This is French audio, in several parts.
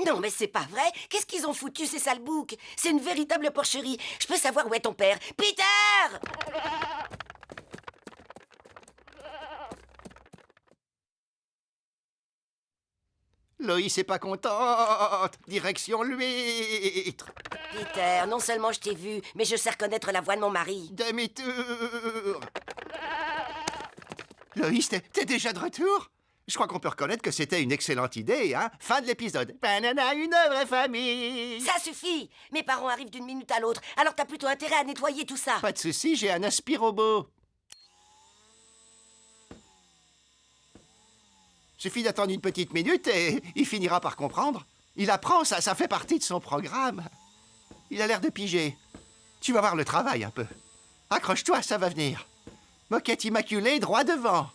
Non, mais c'est pas vrai. Qu'est-ce qu'ils ont foutu, ces sales boucs? C'est une véritable porcherie. Je peux savoir où est ton père? Peter! Loïs est pas contente. Direction l'huître. Peter, non seulement je t'ai vu, mais je sais reconnaître la voix de mon mari. Demi-tour. Loïs, t'es déjà de retour? Je crois qu'on peut reconnaître que c'était une excellente idée, hein? Fin de l'épisode. Banana, une vraie famille. Ça suffit! Mes parents arrivent d'une minute à l'autre, alors t'as plutôt intérêt à nettoyer tout ça. Pas de souci, j'ai un aspirobot. Suffit d'attendre une petite minute et il finira par comprendre. Il apprend, ça fait partie de son programme. Il a l'air de piger. Tu vas voir le travail un peu. Accroche-toi, ça va venir. Moquette immaculée, droit devant.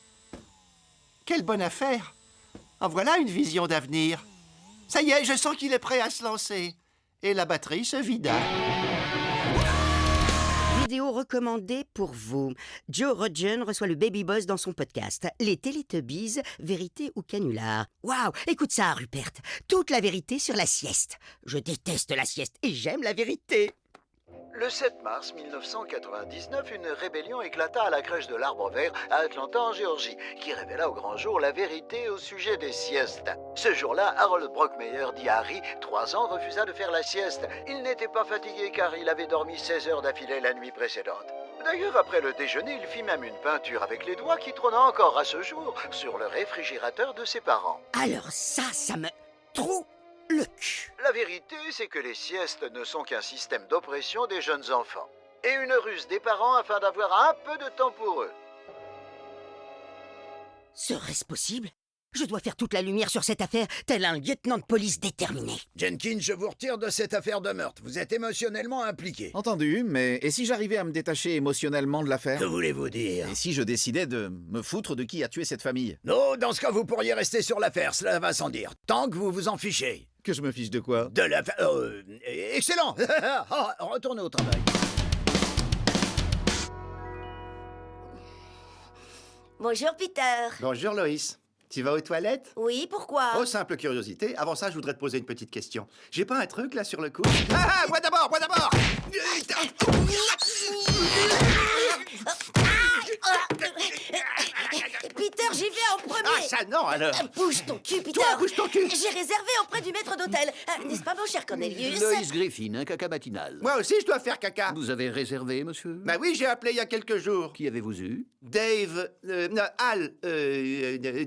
Quelle bonne affaire. En voilà une vision d'avenir. Ça y est, je sens qu'il est prêt à se lancer. Et la batterie se vida. Vidéo recommandée pour vous. Joe Rogan reçoit le Baby Boss dans son podcast. Les Teletubbies, vérité ou canular? Waouh, écoute ça, Rupert. Toute la vérité sur la sieste. Je déteste la sieste et j'aime la vérité. Le 7 mars 1999, une rébellion éclata à la crèche de l'Arbre Vert à Atlanta, en Géorgie, qui révéla au grand jour la vérité au sujet des siestes. Ce jour-là, Harold Brockmeyer, dit Harry, 3 ans, refusa de faire la sieste. Il n'était pas fatigué car il avait dormi 16 heures d'affilée la nuit précédente. D'ailleurs, après le déjeuner, il fit même une peinture avec les doigts qui trôna encore à ce jour sur le réfrigérateur de ses parents. Alors ça me troue le cul. La vérité, c'est que les siestes ne sont qu'un système d'oppression des jeunes enfants. Et une ruse des parents afin d'avoir un peu de temps pour eux. Serait-ce possible? Je dois faire toute la lumière sur cette affaire, tel un lieutenant de police déterminé. Jenkins, je vous retire de cette affaire de meurtre. Vous êtes émotionnellement impliqué. Entendu, mais et si j'arrivais à me détacher émotionnellement de l'affaire? Que voulez-vous dire? Et si je décidais de me foutre de qui a tué cette famille? Non, dans ce cas, vous pourriez rester sur l'affaire, cela va sans dire. Tant que vous vous en fichez. Que je me fiche de quoi? De l'affaire... excellent. Retournez au travail. Bonjour, Peter. Bonjour Loïs. Tu vas aux toilettes? Oui, pourquoi? Oh, simple curiosité. Avant ça, je voudrais te poser une petite question. J'ai pas un truc là sur le coup? Ah, moi d'abord, moi d'abord! Peter, j'y vais en premier. Ah, ça non alors! Bouge ton cul, Peter. Toi, bouge ton cul! J'ai réservé auprès du maître d'hôtel. N'est-ce pas, mon cher Cornelius? Loïs Griffin, un caca matinal. Moi aussi, je dois faire caca. Vous avez réservé, monsieur? Bah oui, j'ai appelé il y a quelques jours. Qui avez-vous eu? Dave, non, Al,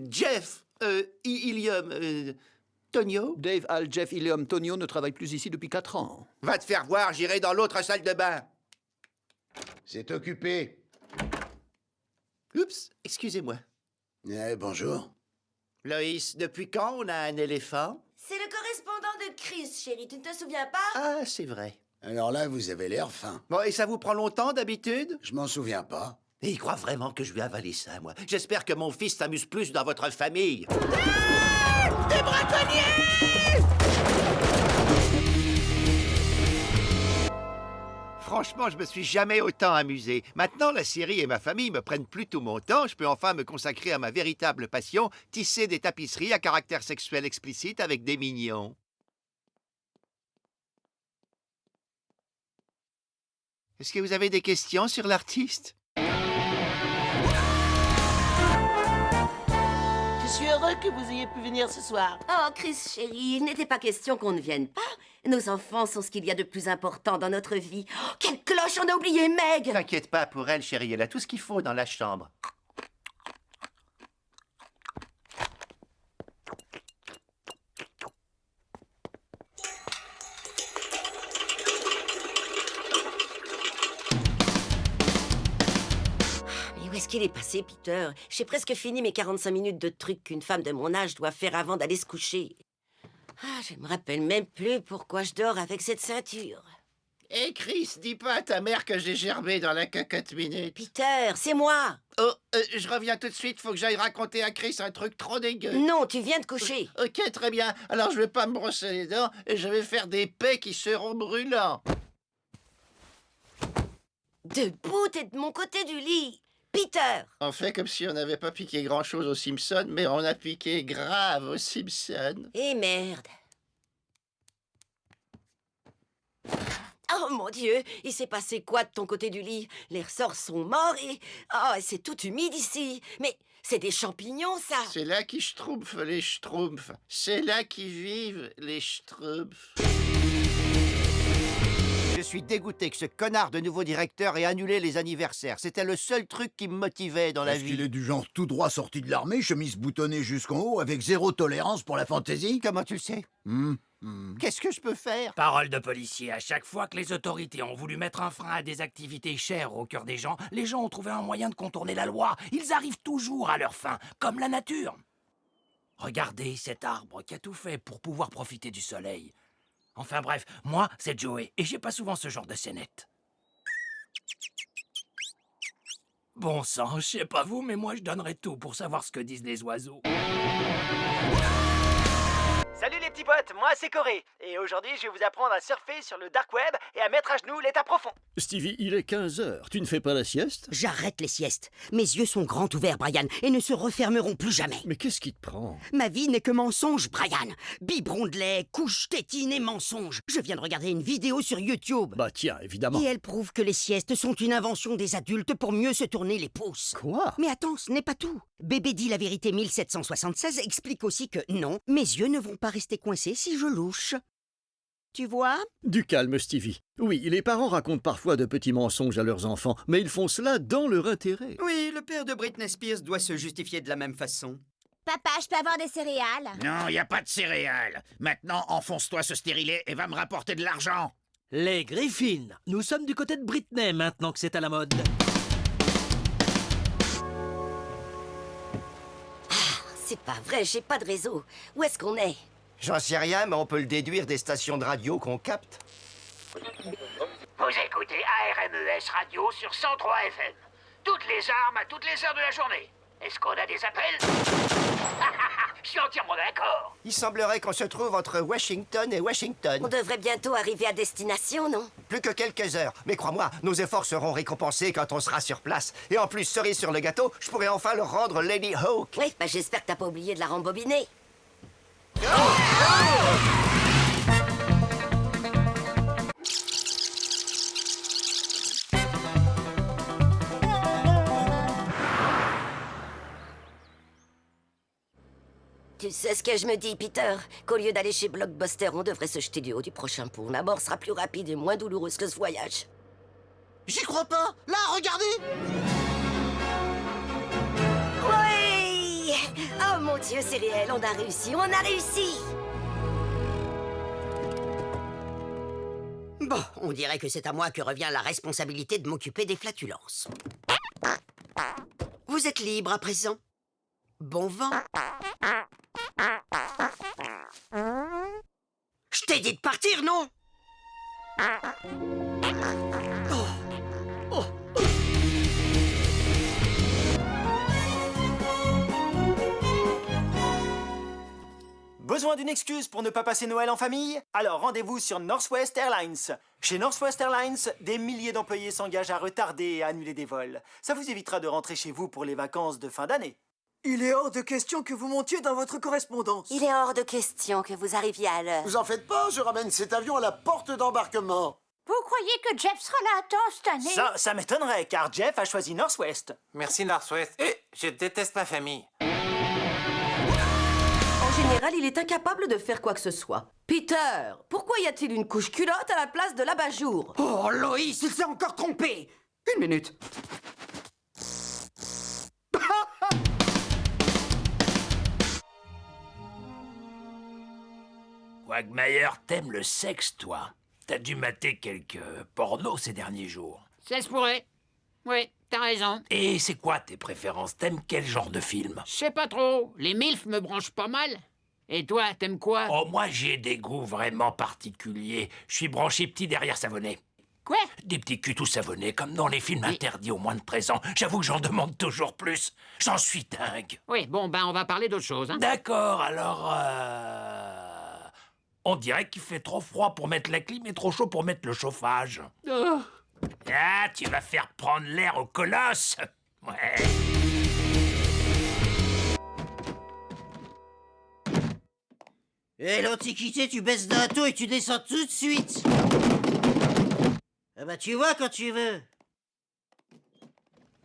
Jeff, Ilium, Tonio. Dave, Al, Jeff, Ilium, Tonio ne travaillent plus ici depuis 4 ans. Va te faire voir, j'irai dans l'autre salle de bain. C'est occupé. Oups, excusez-moi. Bonjour. Loïs, depuis quand on a un éléphant? C'est le correspondant de Chris, chérie. Tu ne te souviens pas? Ah, c'est vrai. Alors là, vous avez l'air fin. Bon, et ça vous prend longtemps d'habitude? Je m'en souviens pas. Et il croit vraiment que je lui avale ça, moi. J'espère que mon fils s'amuse plus dans votre famille. Des braconniers! Franchement, je me suis jamais autant amusé. Maintenant, la série et ma famille me prennent plus tout mon temps. Je peux enfin me consacrer à ma véritable passion, tisser des tapisseries à caractère sexuel explicite avec des mignons. Est-ce que vous avez des questions sur l'artiste? Je suis heureux que vous ayez pu venir ce soir. Oh, Chris, chérie, il n'était pas question qu'on ne vienne pas. Nos enfants sont ce qu'il y a de plus important dans notre vie. Oh, quelle cloche, on a oublié Meg! T'inquiète pas pour elle, chérie. Elle a tout ce qu'il faut dans la chambre. Mais où est-ce qu'il est passé, Peter? J'ai presque fini mes 45 minutes de trucs qu'une femme de mon âge doit faire avant d'aller se coucher. Ah, je me rappelle même plus pourquoi je dors avec cette ceinture. Hé, Chris, dis pas à ta mère que j'ai gerbé dans la cocotte minute. Peter, c'est moi! Oh, je reviens tout de suite. Faut que j'aille raconter à Chris un truc trop dégueu. Non, tu viens de coucher. Ok, très bien. Alors, je vais pas me brosser les dents et je vais faire des paix qui seront brûlants. Debout, t'es de mon côté du lit. Peter! On fait comme si on n'avait pas piqué grand-chose aux Simpsons, mais on a piqué grave aux Simpsons. Eh merde. Oh mon Dieu, il s'est passé quoi de ton côté du lit? Les ressorts sont morts et... Oh, c'est tout humide ici. Mais c'est des champignons, ça. C'est là qui schtroumpfent les schtroumpfs. C'est là qui vivent les schtroumpfs. Je suis dégoûté que ce connard de nouveau directeur ait annulé les anniversaires. C'était le seul truc qui me motivait dans la Est-ce qu'il vie. est du genre tout droit sorti de l'armée, chemise boutonnée jusqu'en haut, avec zéro tolérance pour la fantaisie? Comment tu le sais? Qu'est-ce que je peux faire? Parole de policier, à chaque fois que les autorités ont voulu mettre un frein à des activités chères au cœur des gens, les gens ont trouvé un moyen de contourner la loi. Ils arrivent toujours à leur fin, comme la nature. Regardez cet arbre qui a tout fait pour pouvoir profiter du soleil. Enfin bref, moi, c'est Joey, et j'ai pas souvent ce genre de scénette. Bon sang, je sais pas vous, mais moi je donnerais tout pour savoir ce que disent les oiseaux. Salut les petits potes, moi c'est Corée. Et aujourd'hui je vais vous apprendre à surfer sur le dark web et à mettre à genoux l'état profond. Stevie, il est 15h. Tu ne fais pas la sieste? J'arrête les siestes. Mes yeux sont grands ouverts, Brian, et ne se refermeront plus jamais. Mais qu'est-ce qui te prend? Ma vie n'est que mensonge, Brian. Biberon de lait, couche, tétine et mensonge. Je viens de regarder une vidéo sur YouTube. Bah tiens, évidemment. Et elle prouve que les siestes sont une invention des adultes pour mieux se tourner les pouces. Quoi? Mais attends, ce n'est pas tout. Bébé dit la vérité 1776 explique aussi que non, mes yeux ne vont pas rester coincés si je louche. Tu vois? Du calme, Stevie. Oui, les parents racontent parfois de petits mensonges à leurs enfants, mais ils font cela dans leur intérêt. Oui, le père de Britney Spears doit se justifier de la même façon. Papa, je peux avoir des céréales? Non, y a pas de céréales. Maintenant, enfonce-toi ce stérilet et va me rapporter de l'argent. Les Griffins, nous sommes du côté de Britney maintenant que c'est à la mode. C'est pas vrai, j'ai pas de réseau. Où est-ce qu'on est? J'en sais rien, mais on peut le déduire des stations de radio qu'on capte. Vous écoutez ARMES Radio sur 103 FM. Toutes les armes à toutes les heures de la journée. Est-ce qu'on a des appels? Je suis entièrement d'accord. Il semblerait qu'on se trouve entre Washington et Washington. On devrait bientôt arriver à destination, non? Plus que quelques heures. Mais crois-moi, nos efforts seront récompensés quand on sera sur place. Et en plus, cerise sur le gâteau, je pourrai enfin leur rendre Lady Hawk. Oui, bah j'espère que t'as pas oublié de la rembobiner. Tu sais ce que je me dis, Peter? Qu'au lieu d'aller chez Blockbuster, on devrait se jeter du haut du prochain pont. La mort sera plus rapide et moins douloureuse que ce voyage. J'y crois pas. Là, regardez. Oui! Oh mon Dieu, c'est réel, on a réussi, on a réussi! Bon, on dirait que c'est à moi que revient la responsabilité de m'occuper des flatulences. Vous êtes libre à présent. Bon vent. Je t'ai dit de partir, non? Besoin d'une excuse pour ne pas passer Noël en famille? Alors rendez-vous sur Northwest Airlines. Chez Northwest Airlines, des milliers d'employés s'engagent à retarder et à annuler des vols. Ça vous évitera de rentrer chez vous pour les vacances de fin d'année. Il est hors de question que vous montiez dans votre correspondance. Il est hors de question que vous arriviez à l'heure. Vous en faites pas, je ramène cet avion à la porte d'embarquement. Vous croyez que Jeff sera là à temps cette année? Ça m'étonnerait, car Jeff a choisi Northwest. Merci Northwest. Je déteste ma famille. En général, il est incapable de faire quoi que ce soit. Peter, pourquoi y a-t-il une couche culotte à la place de l'abat-jour? Oh, Loïs, il s'est encore trompé! Une minute. Quagmire, t'aimes le sexe, toi? T'as dû mater quelques pornos ces derniers jours. Ça se pourrait. Oui, t'as raison. Et c'est quoi tes préférences? T'aimes quel genre de film? Je sais pas trop. Les MILF me branchent pas mal. Et toi, t'aimes quoi? Oh, moi, j'ai des goûts vraiment particuliers. Je suis branché petit derrière savonné. Quoi? Des petits culs tout savonnés, comme dans les films interdits aux moins de 13 ans. J'avoue que j'en demande toujours plus. J'en suis dingue. Oui, bon, ben, on va parler d'autre chose, hein. D'accord, alors... On dirait qu'il fait trop froid pour mettre la clim et trop chaud pour mettre le chauffage. Oh. Ah, tu vas faire prendre l'air au colosse. Ouais. L'Antiquité, tu baisses d'un taux et tu descends tout de suite. Ah bah tu vois quand tu veux.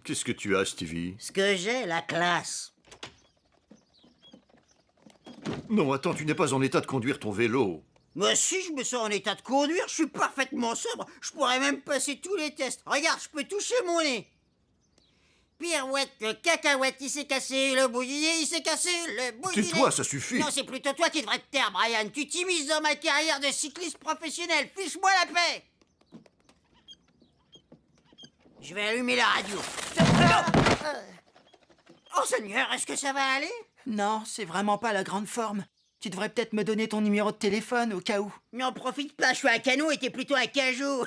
Qu'est-ce que tu as, Stevie? Ce que j'ai, la classe. Non, attends, tu n'es pas en état de conduire ton vélo. Moi si je me sens en état de conduire, je suis parfaitement sobre. Je pourrais même passer tous les tests. Regarde, je peux toucher mon nez. Pirouette, le cacahuète, il s'est cassé, le bouillier, il s'est cassé, le bout du nez. Tais-toi, ça suffit. Non, c'est plutôt toi qui devrais te taire, Brian. Tu t'immisces dans ma carrière de cycliste professionnel. Fiche-moi la paix. Je vais allumer la radio. Oh Seigneur, est-ce que ça va aller? Non, c'est vraiment pas la grande forme. Tu devrais peut-être me donner ton numéro de téléphone au cas où. Mais en profite pas, je suis un canot et t'es plutôt un cajou.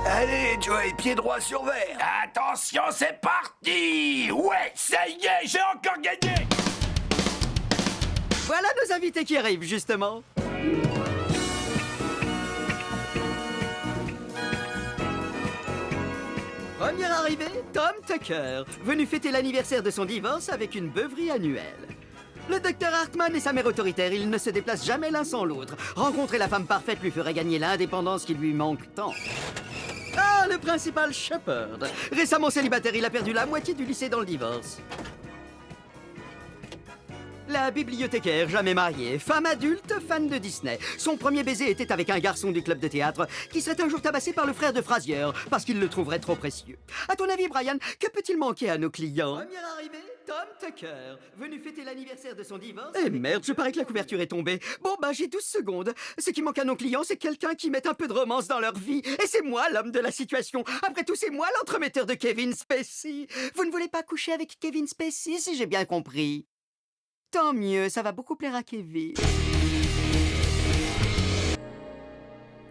Allez, Joey, pied droit sur verre. Attention, c'est parti! Ouais, ça y est, j'ai encore gagné! Voilà nos invités qui arrivent, justement. Première arrivée, Tom Tucker, venu fêter l'anniversaire de son divorce avec une beuverie annuelle. Le docteur Hartman et sa mère autoritaire, ils ne se déplacent jamais l'un sans l'autre. Rencontrer la femme parfaite lui ferait gagner l'indépendance qui lui manque tant. Ah, le principal Shepard. Récemment célibataire, il a perdu la moitié du lycée dans le divorce. La bibliothécaire, jamais mariée, femme adulte, fan de Disney. Son premier baiser était avec un garçon du club de théâtre qui serait un jour tabassé par le frère de Frasier parce qu'il le trouverait trop précieux. À ton avis, Brian, que peut-il manquer à nos clients? Première arrivée, Tom Tucker, venu fêter l'anniversaire de son divorce. Eh merde, je parie que la couverture est tombée. Bon, bah j'ai 12 secondes. Ce qui manque à nos clients, c'est quelqu'un qui mette un peu de romance dans leur vie. Et c'est moi, l'homme de la situation. Après tout, c'est moi l'entremetteur de Kevin Spacey. Vous ne voulez pas coucher avec Kevin Spacey, si j'ai bien compris? Tant mieux, ça va beaucoup plaire à Kevin.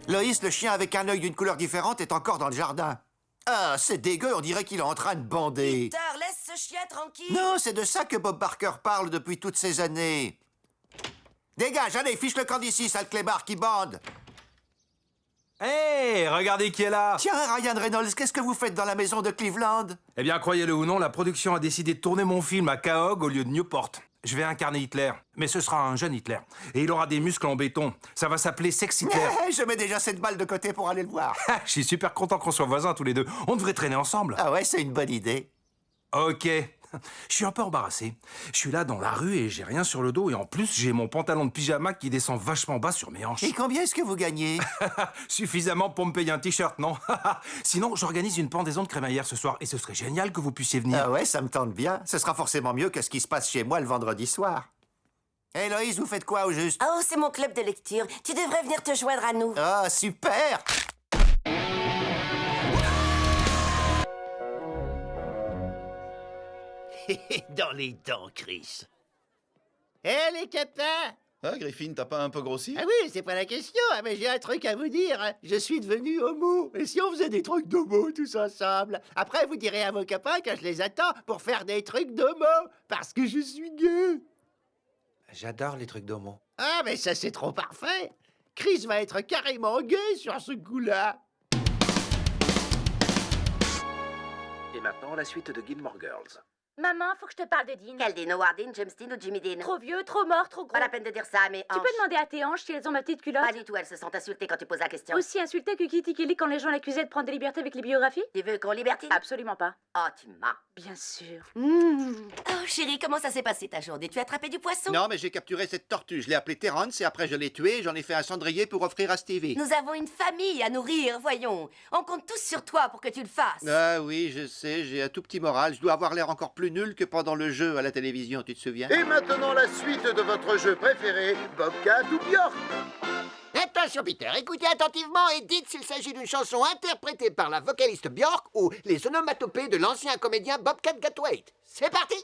Loïs, le chien avec un œil d'une couleur différente, est encore dans le jardin. Ah, c'est dégueu, on dirait qu'il est en train de bander. Peter, laisse ce chien tranquille. Non, c'est de ça que Bob Barker parle depuis toutes ces années. Dégage, allez, fiche le camp d'ici, sale clébard qui bande. Hé, regardez qui est là. Tiens, Ryan Reynolds, qu'est-ce que vous faites dans la maison de Cleveland? Eh bien, croyez-le ou non, la production a décidé de tourner mon film à Quahog au lieu de Newport. Je vais incarner Hitler, mais ce sera un jeune Hitler. Et il aura des muscles en béton. Ça va s'appeler Sex Hitler. Je mets déjà cette balle de côté pour aller le voir. Je suis super content qu'on soit voisins tous les deux. On devrait traîner ensemble. Ah ouais, c'est une bonne idée. Ok. Je suis un peu embarrassé. Je suis là dans la rue et j'ai rien sur le dos. Et en plus, j'ai mon pantalon de pyjama qui descend vachement bas sur mes hanches. Et combien est-ce que vous gagnez? Suffisamment pour me payer un t-shirt, non? Sinon, j'organise une pendaison de crémaillère ce soir. Et ce serait génial que vous puissiez venir. Ah ouais, ça me tente bien. Ce sera forcément mieux que ce qui se passe chez moi le vendredi soir. Hé, Loïs, vous faites quoi au juste? Oh, c'est mon club de lecture. Tu devrais venir te joindre à nous. Ah, super! Dans les dents, Chris. Hé, les copains! Ah, Griffin, t'as pas un peu grossi? Ah oui, c'est pas la question, mais j'ai un truc à vous dire. Je suis devenu homo. Et si on faisait des trucs d'homo tous ensemble? Après, vous direz à vos copains que je les attends pour faire des trucs d'homo, parce que je suis gay. J'adore les trucs d'homo. Ah, mais ça, c'est trop parfait. Chris va être carrément gay sur ce coup-là. Et maintenant, la suite de Gilmore Girls. Maman, faut que je te parle de Dean. Quel Dean? Howard Dean, James Dean ou Jimmy Dean? Trop vieux, trop mort, trop gros. Pas la peine de dire ça, mais Tu peux demander à tes hanches si elles ont ma petite culotte? Pas du tout, elles se sont insultées quand tu poses la question. Aussi insultée que Kitty Kelly quand les gens l'accusaient de prendre des libertés avec les biographies? Tu veux qu'on libertine? Absolument pas. Oh, tu m'as. Bien sûr. Oh, chérie, comment ça s'est passé ta journée? Tu as attrapé du poisson? Non, mais j'ai capturé cette tortue. Je l'ai appelée Terrence et après je l'ai tuée et j'en ai fait un cendrier pour offrir à Stevie. Nous avons une famille à nourrir, voyons. On compte tous sur toi pour que tu le fasses. Ah oui, je sais, j'ai un tout petit moral. Je dois avoir l'air encore plus nul que pendant le jeu à la télévision, tu te souviens? Et maintenant la suite de votre jeu préféré, Bobcat ou Bjork? Attention, Peter, écoutez attentivement et dites s'il s'agit d'une chanson interprétée par la vocaliste Bjork ou les onomatopées de l'ancien comédien Bobcat Goldthwait. C'est parti!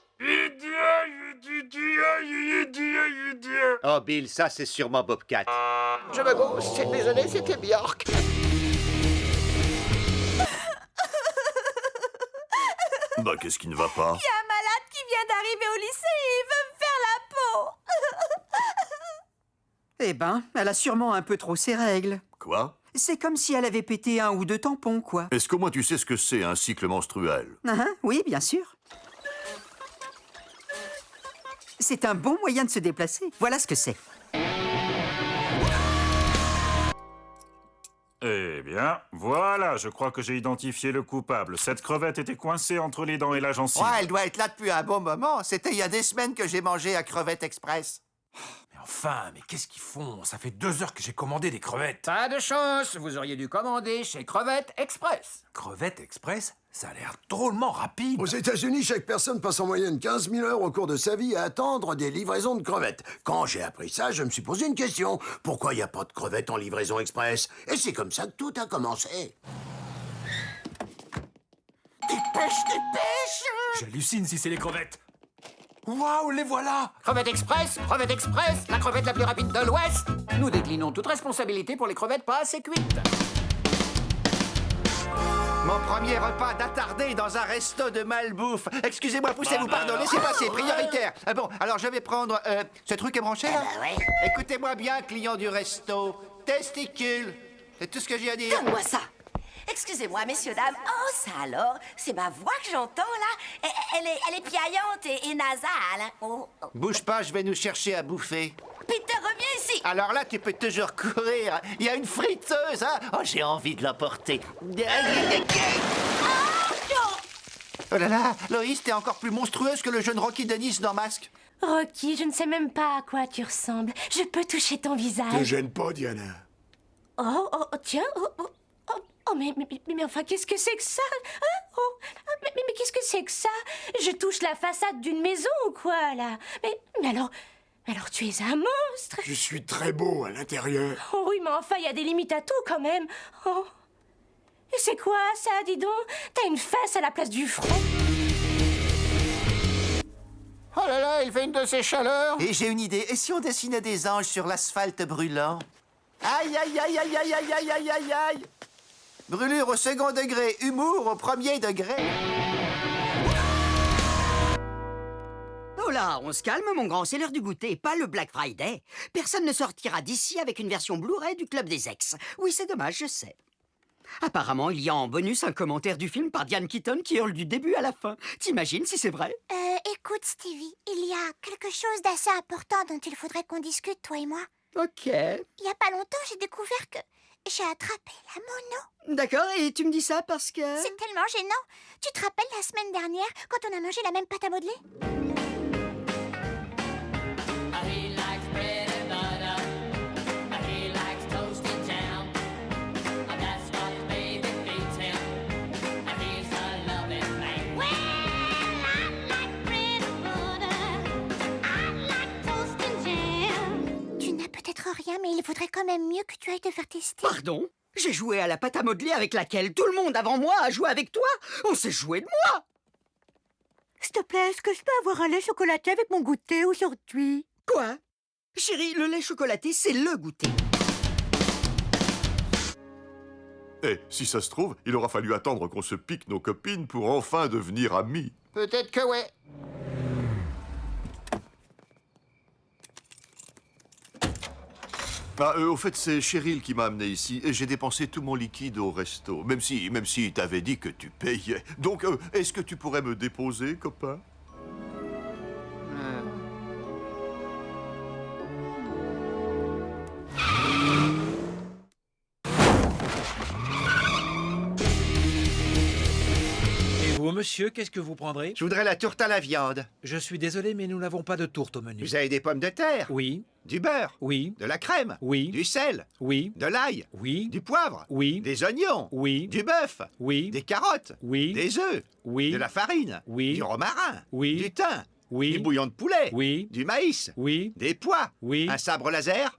Oh Bill, ça c'est sûrement Bobcat. Je me gauche, c'est désolé, c'était Bjork. Bah, qu'est-ce qui ne va pas? Il y a un malade qui vient d'arriver au lycée et il veut me faire la peau. Eh ben, elle a sûrement un peu trop ses règles. Quoi? C'est comme si elle avait pété 1 ou 2 tampons, quoi. Est-ce qu'au moins tu sais ce que c'est un cycle menstruel? Oui, bien sûr. C'est un bon moyen de se déplacer. Voilà ce que c'est. Eh bien, voilà, je crois que j'ai identifié le coupable. Cette crevette était coincée entre les dents et la gencive. Ouais, elle doit être là depuis un bon moment. C'était il y a des semaines que j'ai mangé à Crevette Express. Mais enfin, mais qu'est-ce qu'ils font? Ça fait 2 heures que j'ai commandé des crevettes. Pas de chance, vous auriez dû commander chez Crevette Express. Crevette Express? Ça a l'air drôlement rapide. Aux États-Unis, chaque personne passe en moyenne 15 000 heures au cours de sa vie à attendre des livraisons de crevettes. Quand j'ai appris ça, je me suis posé une question. Pourquoi il n'y a pas de crevettes en livraison express? Et c'est comme ça que tout a commencé. Dépêche! J'hallucine si c'est les crevettes. Waouh, les voilà! Crevette Express, la crevette la plus rapide de l'Ouest. Nous déclinons toute responsabilité pour les crevettes pas assez cuites. Mon premier repas d'attardé dans un resto de malbouffe. Excusez-moi, poussez-vous pardonner, c'est passé, prioritaire. Bon, alors je vais prendre... ce truc est branché, là? Écoutez-moi bien, client du resto. Testicule. C'est tout ce que j'ai à dire. Donne-moi ça. Excusez-moi, messieurs, dames. Oh, ça alors? C'est ma voix que j'entends, là? Elle est piaillante et nasale. Hein? Oh. Bouge pas, je vais nous chercher à bouffer. Peter, reviens ici. Alors là, tu peux toujours courir. Il y a une friteuse, hein? Oh, j'ai envie de l'emporter. Oh là là, Loïs, t'es encore plus monstrueuse que le jeune Rocky Dennis dans Masque. Rocky, je ne sais même pas à quoi tu ressembles. Je peux toucher ton visage. Te gêne pas, Diana. Oh, tiens. Mais enfin, qu'est-ce que c'est que ça? Hein? Oh, mais qu'est-ce que c'est que ça? Je touche la façade d'une maison ou quoi, là? Mais alors tu es un monstre. Je suis très beau à l'intérieur. Oh oui, mais enfin, il y a des limites à tout, quand même. Oh. Et c'est quoi, ça, dis donc? T'as une fesse à la place du front. Oh là là, il fait une de ces chaleurs. Et j'ai une idée. Et si on dessinait des anges sur l'asphalte brûlant? Aïe, aïe, aïe, aïe, aïe, aïe, aïe, aïe, aïe, aïe. Brûlure au second degré, humour au premier degré. Oh là, on se calme, mon grand, c'est l'heure du goûter, pas le Black Friday. Personne ne sortira d'ici avec une version Blu-ray du Club des Ex. Oui, c'est dommage, je sais. Apparemment, il y a en bonus un commentaire du film par Diane Keaton qui hurle du début à la fin. T'imagines si c'est vrai? Écoute, Stevie, il y a quelque chose d'assez important dont il faudrait qu'on discute, toi et moi. Ok. Il y a pas longtemps, j'ai découvert que j'ai attrapé la mono. D'accord, et tu me dis ça parce que... C'est tellement gênant. Tu te rappelles la semaine dernière, quand on a mangé la même pâte à modeler? Rien, mais il faudrait quand même mieux que tu ailles te faire tester. Pardon? J'ai joué à la pâte à modeler avec laquelle tout le monde avant moi a joué avec toi. On s'est joué de moi. S'il te plaît, est-ce que je peux avoir un lait chocolaté avec mon goûter aujourd'hui? Quoi? Chérie, le lait chocolaté, c'est le goûter. Eh, si ça se trouve, il aura fallu attendre qu'on se pique nos copines pour enfin devenir amis. Peut-être que ouais. Ah, au fait, c'est Cheryl qui m'a amené ici et j'ai dépensé tout mon liquide au resto, même si t'avais dit que tu payais. Donc, est-ce que tu pourrais me déposer, copain? Et vous, monsieur, qu'est-ce que vous prendrez? Je voudrais la tourte à la viande. Je suis désolé, mais nous n'avons pas de tourte au menu. Vous avez des pommes de terre? Oui. Du beurre? Oui. De la crème? Oui. Du sel? Oui. De l'ail? Oui. Du poivre? Oui. Des oignons? Oui. Du bœuf? Oui. Des carottes? Oui. Des œufs? Oui. De la farine? Oui. Du romarin? Oui. Du thym? Oui. Du bouillon de poulet? Oui. Du maïs? Oui. Des pois? Oui. Un sabre laser?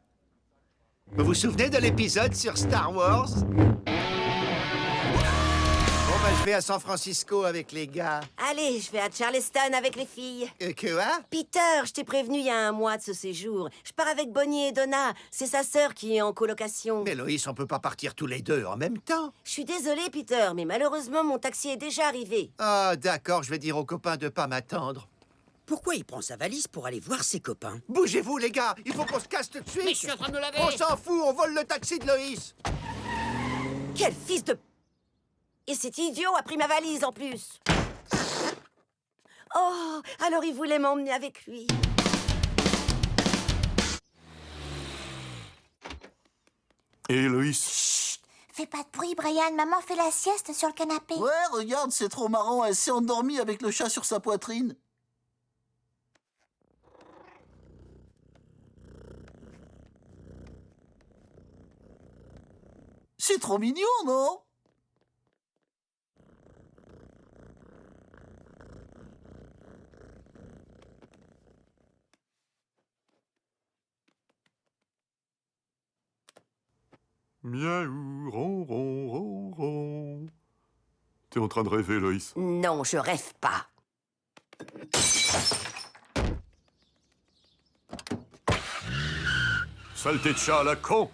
Vous vous souvenez de l'épisode sur Star Wars? Bon, bah, je vais à San Francisco avec les gars. Allez, je vais à Charleston avec les filles. Quoi? Peter, je t'ai prévenu il y a un mois de ce séjour. Je pars avec Bonnie et Donna. C'est sa sœur qui est en colocation. Mais Loïs, on peut pas partir tous les deux en même temps. Je suis désolée, Peter, mais malheureusement, mon taxi est déjà arrivé. Ah, d'accord, je vais dire aux copains de pas m'attendre. Pourquoi il prend sa valise pour aller voir ses copains? Bougez-vous, les gars! Il faut qu'on se casse tout de suite! Mais je suis en train de me laver! On s'en fout, on vole le taxi de Loïs! Quel fils de... Et cet idiot a pris ma valise en plus. Oh, alors il voulait m'emmener avec lui. Et Loïs? Chut! Fais pas de bruit, Brian. Maman fait la sieste sur le canapé. Ouais, regarde, c'est trop marrant. Elle s'est endormie avec le chat sur sa poitrine. C'est trop mignon, non? Miaou, ron, ron, ron, ron. T'es en train de rêver, Loïs. Non, je rêve pas. Saleté de chat à la con.